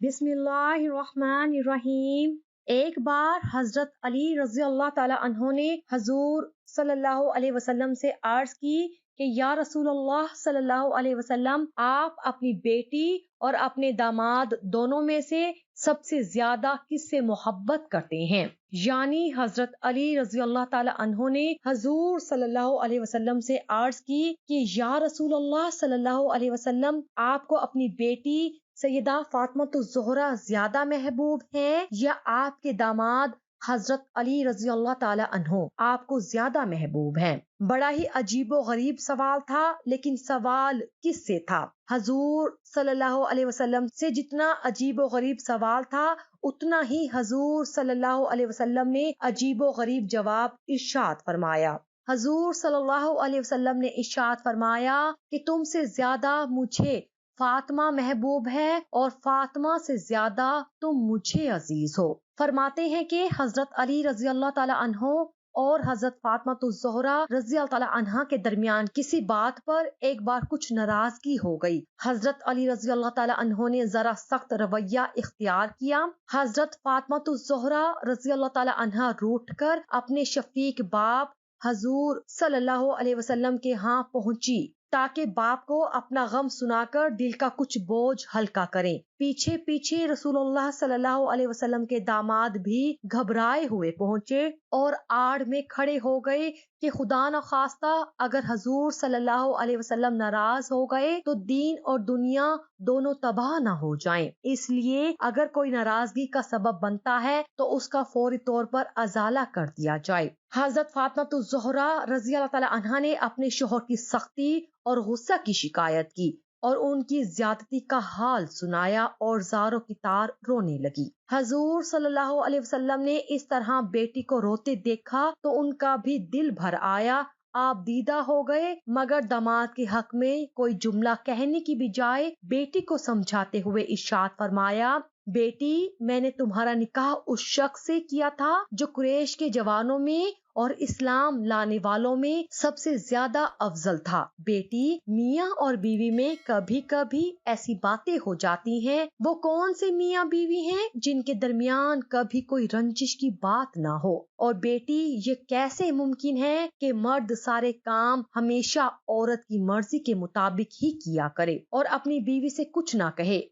बिस्मिल्लाहिर्रहमानिर्रहीम। एक बार हजरत अली रजी अल्लाह ताला अन्हो ने हजूर सल्लल्लाहु अलैहि वसल्लम से अर्ज की कि या रसूल अल्लाह सल्लल्लाहु अलैहि वसल्लम, आप अपनी बेटी और अपने दामाद दोनों में से सबसे ज्यादा किससे मोहब्बत करते हैं? यानी हजरत अली रजी अल्लाह ताला अन्हो ने हजूर सल्लल्लाहु अलैहि वसल्लम से अर्ज की कि या रसूल अल्लाह सल्लल्लाहु अलैहि वसल्लम, आपको अपनी बेटी सैयदा फातिमा ज़ोहरा ज्यादा महबूब हैं या आपके दामाद हजरत अली रजी अल्लाह ताला अन्हो आपको ज्यादा महबूब हैं? बड़ा ही अजीबो गरीब सवाल था, लेकिन सवाल किससे था? हजूर सल्लल्लाहु अलैहि वसल्लम से जितना अजीबो गरीब सवाल था, उतना ही हजूर सल्लल्लाहु अलैहि वसल्लम ने अजीबो गरीब जवाब इरशाद फरमाया। हजूर सल्लल्लाहु अलैहि वसल्लम ने इरशाद फरमाया कि तुमसे ज्यादा मुझे फातिमा महबूब है और फातिमा से ज्यादा तुम मुझे अजीज हो। फरमाते हैं कि हजरत अली रजी अल्लाह ताला अन्हो और हजरत फातिमा ज़ोहरा रजी अल्लाह ताला अन्हा के दरमियान किसी बात पर एक बार कुछ नाराजगी हो गई। हजरत अली रजी अल्लाह ताला अन्हो ने जरा सख्त रवैया इख्तियार किया। हजरत फातिमा ज़ोहरा रजी अल्लाह ताला अन्हा रूठ कर अपने शफीक बाप हजूर सल्लल्लाहु अलैहि वसल्लम के यहाँ पहुंची ताकि बाप को अपना गम सुनाकर दिल का कुछ बोझ हल्का करें। पीछे पीछे रसूलुल्लाह सल्लल्लाहु अलैहि वसल्लम के दामाद भी घबराए हुए पहुंचे और आड़ में खड़े हो गए कि खुदा न खास्ता अगर हजूर सल्लल्लाहु अलैहि वसल्लम नाराज हो गए तो दीन और दुनिया दोनों तबाह न हो जाएं। इसलिए अगर कोई नाराजगी का सबब बनता है तो उसका फौरी तौर पर अजाला कर दिया जाए। हजरत फातिमा ज़ोहरा रज़ी अल्लाह ताला अन्हा ने अपने शोहर की सख्ती और गुस्सा की शिकायत की और उनकी ज्यादती का हाल सुनाया और ज़ारो की तार रोने लगी। हजूर सल्लल्लाहु अलैहि वसल्लम ने इस तरह बेटी को रोते देखा तो उनका भी दिल भर आया, आप दीदा हो गए, मगर दामाद के हक में कोई जुमला कहने की बजाय बेटी को समझाते हुए इरशाद फरमाया, बेटी, मैंने तुम्हारा निकाह उस शख्स से किया था जो कुरैश के जवानों में और इस्लाम लाने वालों में सबसे ज्यादा अफजल था। बेटी, मियाँ और बीवी में कभी कभी ऐसी बातें हो जाती हैं। वो कौन से मियाँ बीवी हैं जिनके दरमियान कभी कोई रंजिश की बात ना हो? और बेटी, ये कैसे मुमकिन है कि मर्द सारे काम हमेशा औरत की मर्जी के मुताबिक ही किया करे और अपनी बीवी से कुछ ना कहे?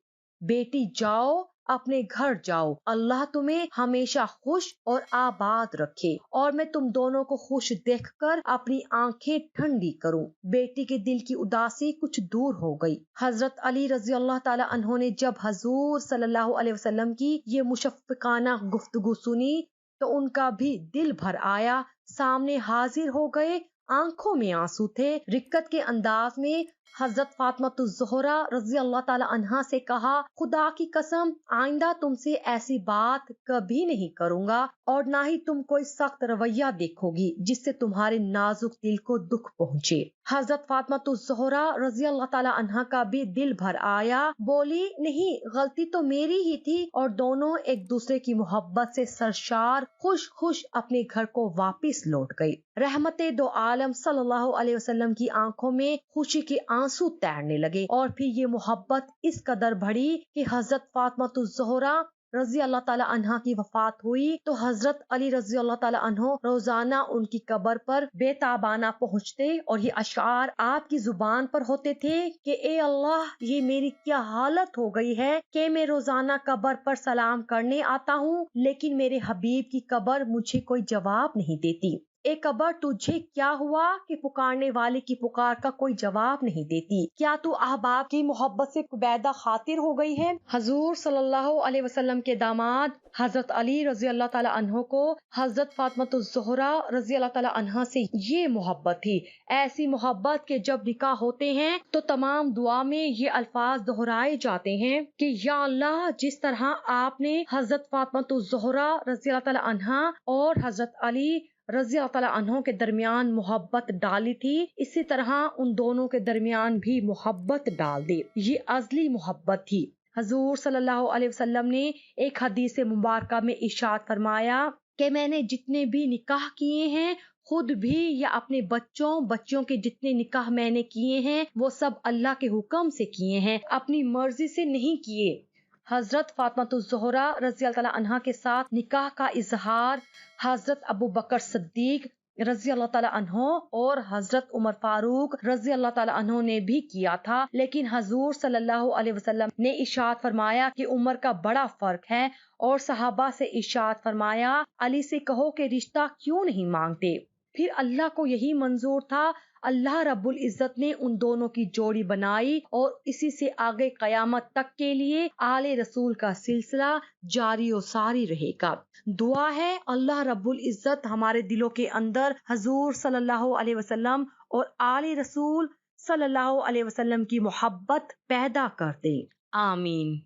बेटी, जाओ अपने घर जाओ, अल्लाह तुम्हें हमेशा खुश और आबाद रखे और मैं तुम दोनों को खुश देखकर अपनी आंखें ठंडी करूं। बेटी के दिल की उदासी कुछ दूर हो गई। हजरत अली रजी अल्लाह ताला अन्हो ने जब हजूर सल्लल्लाहु अलैहि वसल्लम की ये मुशफ़्फ़िकाना गुफ्तगू सुनी तो उनका भी दिल भर आया। सामने हाजिर हो गए, आंखों में आंसू थे। रिक्कत के अंदाज में हजरत फातिमा ज़ोहरा रज़ी अल्लाह ताला अन्हा से कहा, खुदा की कसम, आइंदा तुमसे ऐसी बात कभी नहीं करूंगा और ना ही तुम कोई सख्त रवैया देखोगी जिससे तुम्हारे नाजुक दिल को दुख पहुँचे। हजरत फातिमा ज़ोहरा रज़ी अल्लाह ताला अन्हा का भी दिल भर आया। बोली, नहीं, गलती तो मेरी ही थी और दोनों एक दूसरे की मोहब्बत से सरशार खुश खुश अपने घर को वापस लौट गई। रहमते दो आलम सल्लल्लाहु अलैहि वसल्लम की आंखों में खुशी के आंसू तैरने लगे और फिर ये मोहब्बत इस कदर बढ़ी कि हजरत फातिमा ज़ोहरा रजी अल्लाह ताला अन्हा की वफात हुई तो हजरत अली रजी अल्लाह ताला अन्हो रोजाना उनकी कब्र पर बेताबाना पहुँचते और ये अशार आपकी जुबान पर होते थे कि ए अल्लाह, ये मेरी क्या हालत हो गई है कि मैं रोजाना कब्र पर सलाम करने आता हूँ लेकिन मेरे हबीब की कब्र मुझे कोई जवाब नहीं देती। ए कब्र, तुझे क्या हुआ कि पुकारने वाले की पुकार का कोई जवाब नहीं देती? क्या तू अहबाब की मोहब्बत से कुबैदा खातिर हो गई है? हजूर सल्लल्लाहु अलैहि वसल्लम के दामाद हजरत अली रजी अल्लाह ताला अन्हो को हजरत फातिमा ज़ोहरा रजी अल्लाह ताला अन्हा से ये मोहब्बत थी, ऐसी मोहब्बत के जब निकाह होते हैं तो तमाम दुआ में ये अल्फाज दोहराए जाते हैं कि या अल्लाह, जिस तरह आपने हजरत फातिमा ज़ोहरा रजी अल्लाह ताला अन्हा और हजरत अली रज़ी अल्लाह ताला अन्हों के दरमियान मोहब्बत डाली थी, इसी तरह उन दोनों के दरमियान भी मोहब्बत डाल दे। ये अज़ली मोहब्बत थी। हजूर सल्लल्लाहु अलैहि वसल्लम ने एक हदीस मुबारका में इरशाद फरमाया कि मैंने जितने भी निकाह किए हैं, खुद भी या अपने बच्चों के जितने निकाह मैंने किए हैं, वो सब अल्लाह के हुक्म से किए हैं, अपनी मर्जी से नहीं किए। حضرت فاطمہ الزہرا رضی اللہ تعالیٰ عنہا کے ساتھ نکاح کا اظہار حضرت ابو بکر صدیق رضی اللہ تعالیٰ عنہ اور حضرت عمر فاروق رضی اللہ تعالیٰ عنہ نے بھی کیا تھا، لیکن حضور صلی اللہ علیہ وسلم نے ارشاد فرمایا کہ عمر کا بڑا فرق ہے، اور صحابہ سے ارشاد فرمایا علی سے کہو کہ رشتہ کیوں نہیں مانگتے۔ پھر اللہ کو یہی منظور تھا، اللہ رب العزت نے ان دونوں کی جوڑی بنائی، اور اسی سے آگے قیامت تک کے لیے آل رسول کا سلسلہ جاری و ساری رہے گا۔ دعا ہے اللہ رب العزت ہمارے دلوں کے اندر حضور صلی اللہ علیہ وسلم اور آل رسول صلی اللہ علیہ وسلم کی محبت پیدا کر دے، آمین۔